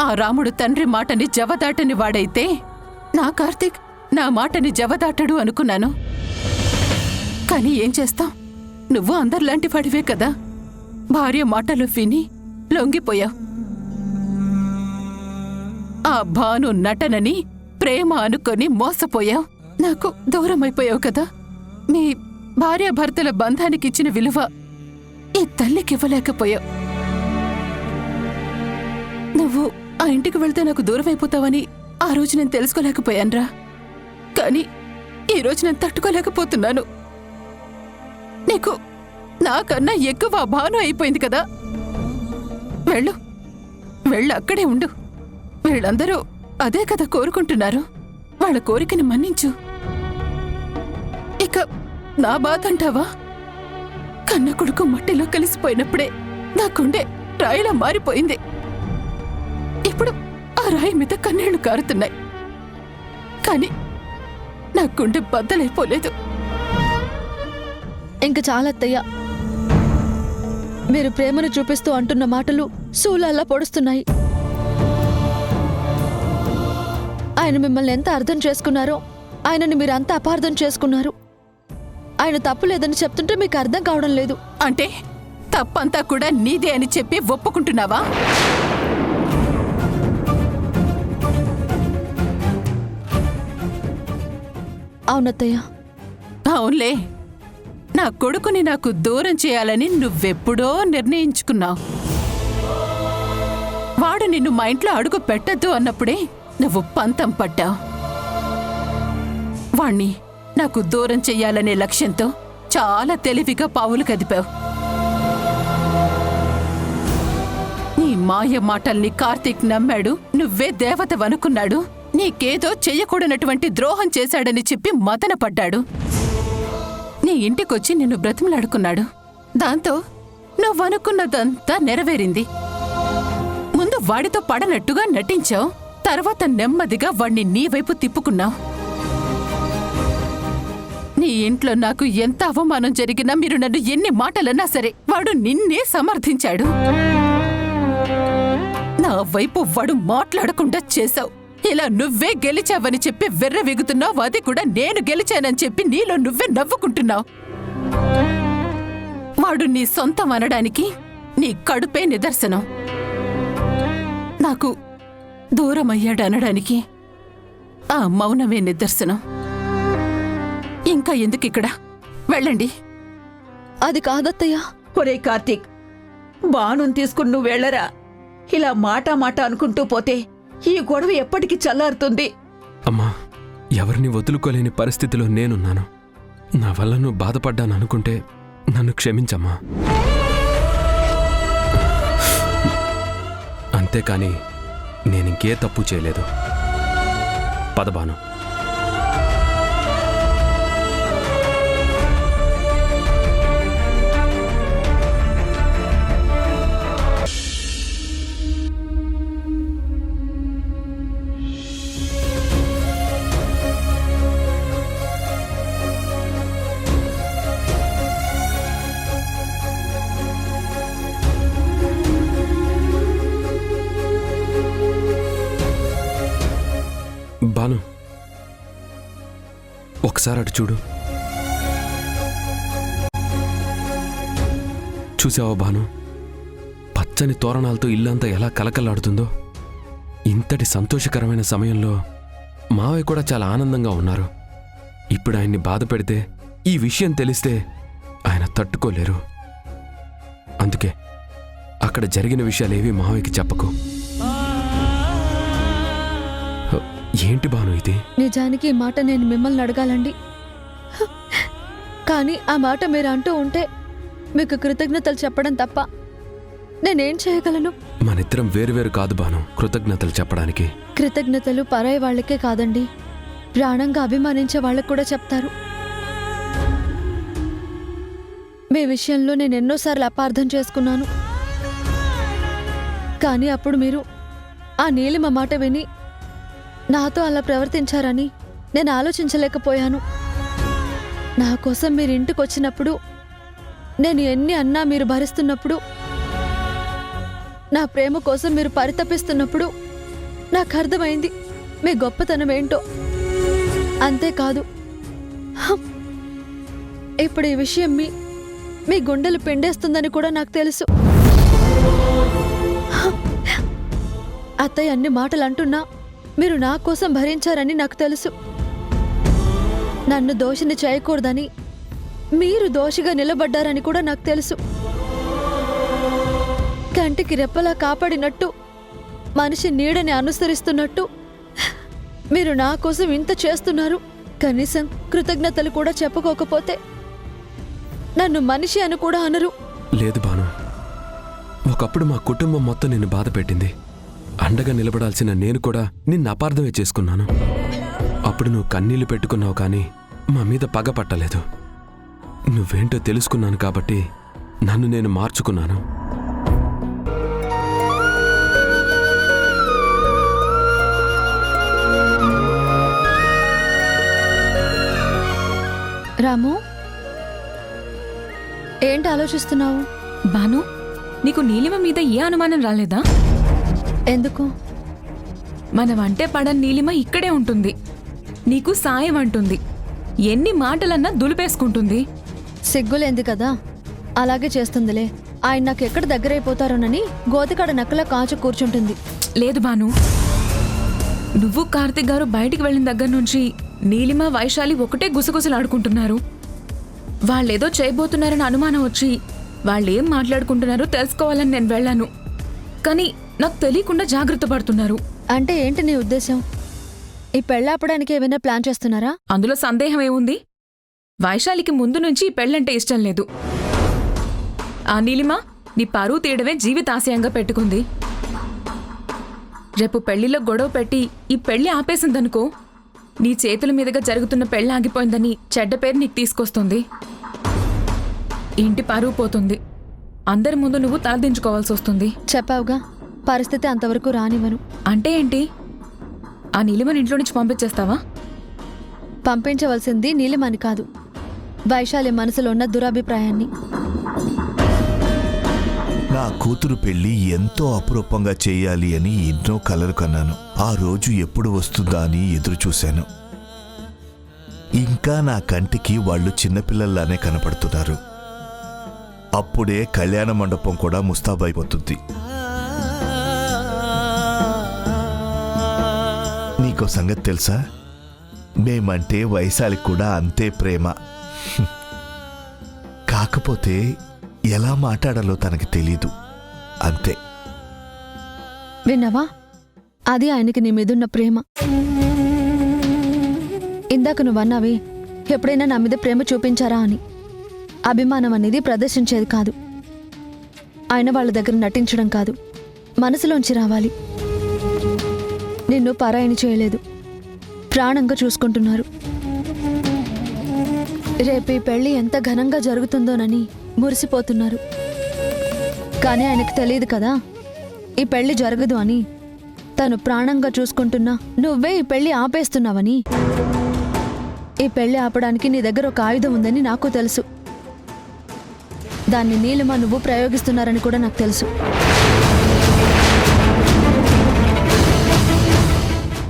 ఆ రాముడు తండ్రి మాటని జవదాటని వాడైతే నా కార్తీక్ నా మాటని జవదాటడు అనుకున్నాను. కానీ ఏం చేస్తాం, నువ్వు అందరిలాంటి వాడివే కదా. భార్య మాటలు విని లొంగిపోయావు. ఆ భాను నటనని ప్రేమ అనుకొని మోసపోయావు. నాకు దూరమైపోయావు కదా. మీ భార్యాభర్తల బంధానికిచ్చిన విలువ ఈ తల్లికివ్వలేకపోయావు. నువ్వు ఆ ఇంటికి వెళ్తే నాకు దూరమైపోతావని ఆ రోజు నేను తెలుసుకోలేకపోయానురా. కానీ ఈరోజు నేను తట్టుకోలేకపోతున్నాను. నీకు నాకన్నా ఎక్కువ భాను అయిపోయింది కదా. వెళ్ళు, అక్కడే ఉండు. వీళ్ళందరూ అదే కదా కోరుకుంటున్నారు. వాళ్ళ కోరికని మన్నించు. ఇక నా బాధ అంటావా? కన్న కొడుకు మట్టిలో కలిసిపోయినప్పుడే నా గుండె రాయిలా మారిపోయింది. ఇప్పుడు ఆ రాయి మీద కన్నీళ్లు కారుతున్నాయి. కానీ నా గుండె బద్దలైపోలేదు. ఇంక చాలత్తయ్య, మీరు ప్రేమను చూపిస్తూ అంటున్న మాటలు శూలాల్లా పొడుస్తున్నాయి. ఆయన మిమ్మల్ని ఎంత అర్థం చేసుకున్నారో ఆయనని మీరు అంత అపార్థం చేసుకున్నారు. ఆయన తప్పు లేదని చెప్తుంటే మీకు అర్థం కావడం లేదు. అంటే తప్పంతా కూడా నీదే అని చెప్పి ఒప్పుకుంటున్నావా? అవునత్తయ్య. అవునులే, నా కొడుకుని నాకు దూరం చేయాలని నువ్వెప్పుడో నిర్ణయించుకున్నావు. వాడు నిన్ను మా ఇంట్లో అడుగు పెట్టద్దు అన్నప్పుడే నువ్వు పంతం పట్టావు. వాణ్ణి నాకు దూరం చెయ్యాలనే లక్ష్యంతో చాలా తెలివిగా పావులు కదిపావు. నీ మాయ మాటల్ని కార్తీక్ నమ్మాడు. నువ్వే దేవతవనుకున్నాడు. నీకేదో చెయ్యకూడనటువంటి ద్రోహం చేశాడని చెప్పి మదన పడ్డాడు. నీ ఇంటికొచ్చి నిన్ను బ్రతిమలాడుకున్నాడు. దాంతో నువ్వనుకున్నదంతా నెరవేరింది. ముందు వాడితో పడనట్టుగా నటించావు. తర్వాత నెమ్మదిగా వాణ్ణి నీ వైపు తిప్పుకున్నావు. నీ ఇంట్లో నాకు ఎంత అవమానం జరిగినా, మీరు నన్ను ఎన్ని మాటలన్నా సరే, వాడు నిన్నే సమర్థించాడు. నా వైపు వాడు మాట్లాడకుండా చేశావు. ఇలా నువ్వే గెలిచావని చెప్పి వెర్రవెగుతున్నావు. అది కూడా నేను గెలిచానని చెప్పి నీలో నువ్వే నవ్వుకుంటున్నావు. వాడు నీ సొంతం అనడానికి నీ కడుపే నిదర్శనం. నాకు దూరమయ్యాడనడానికి ఆ మౌనమే నిదర్శనం. ఇంకా ఎందుకిక్కడ? వెళ్ళండి. అది కాదత్తయ్య. ఒరే కార్తీక్, బానుని తీసుకుని నువ్వు వెళ్ళరా. ఇలా మాట అనుకుంటూ పోతే ఈ గొడవ ఎప్పటికి చల్లారుతుంది. అమ్మా, ఎవరిని వదులుకోలేని పరిస్థితిలో నేనున్నాను. నా వల్ల నువ్వు బాధపడ్డాను అనుకుంటే నన్ను క్షమించమ్మా. అంతేకాని నేనింకే తప్పు చేయలేదు. పదబాను. బాను, ఒకసారి అటు చూడు. చూసావా బాను, పచ్చని తోరణాలతో ఇల్లంతా ఎలా కలకలాడుతుందో. ఇంతటి సంతోషకరమైన సమయంలో మావయ్య కూడా చాలా ఆనందంగా ఉన్నారు. ఇప్పుడు ఆయన్ని బాధ పెడితే, ఈ విషయం తెలిస్తే ఆయన తట్టుకోలేరు. అందుకే అక్కడ జరిగిన విషయాలేవి మావయ్యకి చెప్పకు. ఏంటి బాను ఇది? నిజానికి ఈ మాట నేను మిమ్మల్ని అడగాలండి. కానీ ఆ మాట మీరు అంటూ ఉంటే మీకు కృతజ్ఞతలు చెప్పడం తప్ప నేనేం చేయగలను? మనిద్దరం వేరువేరు కాదు బాను కృతజ్ఞతలు చెప్పడానికి. కృతజ్ఞతలు పరాయి వాళ్ళకే కాదండి, ప్రాణంగా అభిమానించే వాళ్ళకు కూడా చెప్తారు. మీ విషయంలో నేను ఎన్నోసార్లు అపార్థం చేసుకున్నాను. కానీ అప్పుడు మీరు ఆ నీలిమ మాట విని నాతో అలా ప్రవర్తించారని నేను ఆలోచించలేకపోయాను. నా కోసం మీరు ఇంటికొచ్చినప్పుడు నేను ఎన్ని అన్నా మీరు భరిస్తున్నప్పుడు, నా ప్రేమ కోసం మీరు పరితపిస్తున్నప్పుడు నాకు అర్థమైంది మీ గొప్పతనం ఏంటో. అంతేకాదు, హం, ఇప్పుడు ఈ విషయం మీ గుండెలు పిండేస్తుందని కూడా నాకు తెలుసు. హం, అత్తయ్య అన్ని మాటలు అంటున్నా మీరు నా కోసం భరించారని నాకు తెలుసు. నన్ను దోషిని చేయకూడదని మీరు దోషిగా నిలబడ్డారని కూడా నాకు తెలుసు. కంటికి రెప్పలా కాపాడినట్టు, మనిషి నీడని అనుసరిస్తున్నట్టు మీరు నా కోసం ఇంత చేస్తున్నారు. కనీసం కృతజ్ఞతలు కూడా చెప్పుకోకపోతే నన్ను మనిషి అని కూడా అనరు. లేదు భాను, ఒకప్పుడు మా కుటుంబం మొత్తం నిన్ను బాధ పెట్టింది. అండగా నిలబడాల్సిన నేను కూడా నిన్ను అపార్థమే చేసుకున్నాను. అప్పుడు నువ్వు కన్నీళ్లు పెట్టుకున్నావు, కానీ మా మీద పగ పట్టలేదు. నువ్వేంటో తెలుసుకున్నాను కాబట్టి నన్ను నేను మార్చుకున్నాను. రాము, ఏంటి ఆలోచిస్తున్నావు? బాను, నీకు నీలిమ మీద ఏ అనుమానం రాలేదా? ఎందుకు? మనమంటే పడని నీలిమ ఇక్కడే ఉంటుంది, నీకు సాయం అంటుంది, ఎన్ని మాటలన్నా దులిపేసుకుంటుంది. సిగ్గులేంది కదా, అలాగే చేస్తుందిలే. ఆయన నాకు ఎక్కడ దగ్గరైపోతారోనని గోతికాడ నక్కలా కాచు కూర్చుంటుంది. లేదు బాను, నువ్వు కార్తిక్ గారు బయటికి వెళ్ళిన దగ్గర నుంచి నీలిమ, వైశాలి ఒకటే గుసగుసలాడుకుంటున్నారు. వాళ్ళేదో చేయబోతున్నారని అనుమానం వచ్చి వాళ్ళేం మాట్లాడుకుంటున్నారో తెలుసుకోవాలని నేను వెళ్ళాను. కానీ నాకు తెలియకుండా జాగ్రత్త పడుతున్నారు. అంటే ఏంటి నీ ఉద్దేశం? ఈ పెళ్ళాపడానికి ఏమైనా ప్లాన్ చేస్తున్నారా? అందులో సందేహం ఏముంది? వైశాలికి ముందు నుంచి ఈ పెళ్ళంటే ఇష్టం లేదు. ఆ నీలిమ నీ పరువు తీయడమే జీవితాశయంగా పెట్టుకుంది. రేపు పెళ్లిలో గొడవ పెట్టి ఈ పెళ్లి ఆపేసిందనుకో, నీ చేతుల మీదుగా జరుగుతున్న పెళ్లి ఆగిపోయిందని చెడ్డ పేరు నీకు తీసుకొస్తుంది. ఇంటి పరువు పోతుంది. అందరి ముందు నువ్వు తలదించుకోవాల్సి వస్తుంది. చెప్పావుగా, పరిస్థితి అంతవరకు రానివ్వను. అంటే ఏంటి? ఆ నీలిమని ఇంట్లో నుంచి పంపించేస్తావా? పంపించవలసింది నీలిమని కాదు, వైశాలి మనసులో ఉన్న దురభిప్రాయాన్ని. నా కూతురు పెళ్లి ఎంతో అపురూపంగా చేయాలి అని ఎన్నో కలలు కన్నాను. ఆ రోజు ఎప్పుడు వస్తుందా అని ఎదురుచూశాను. ఇంకా నా కంటికి వాళ్ళు చిన్నపిల్లల్లానే కనపడుతున్నారు. అప్పుడే కళ్యాణ మండపం కూడా ముస్తాబైపోతుంది. నీకో సంగతి తెలుసా? మేమంటే వైశాలికి కూడా అంతే ప్రేమ. కాకపోతే ఎలా మాట్లాడాలో తనకి తెలీదు, అంతే. విన్నావా? అది ఆయనకి నీ మీదున్న ప్రేమ. ఇందాక నువ్వన్నావే, ఎప్పుడైనా నా మీద ప్రేమ చూపించారా అని. అభిమానం అనేది ప్రదర్శించేది కాదు, ఆయన వాళ్ళ దగ్గర నటించడం కాదు, మనసులోంచి రావాలి. నిన్ను పరాయణ చేయలేదు, ప్రాణంగా చూసుకుంటున్నారు. రేపు ఈ పెళ్లి ఎంత ఘనంగా జరుగుతుందోనని మురిసిపోతున్నారు. కానీ ఆయనకు తెలియదు కదా, ఈ పెళ్లి జరగదు అని. తను ప్రాణంగా చూసుకుంటున్నా నువ్వే ఈ పెళ్లి ఆపేస్తున్నావని. ఈ పెళ్లి ఆపడానికి నీ దగ్గర ఒక ఆయుధం ఉందని నాకు తెలుసు. దాన్ని నీలిమ నువ్వు ప్రయోగిస్తున్నారని కూడా నాకు తెలుసు.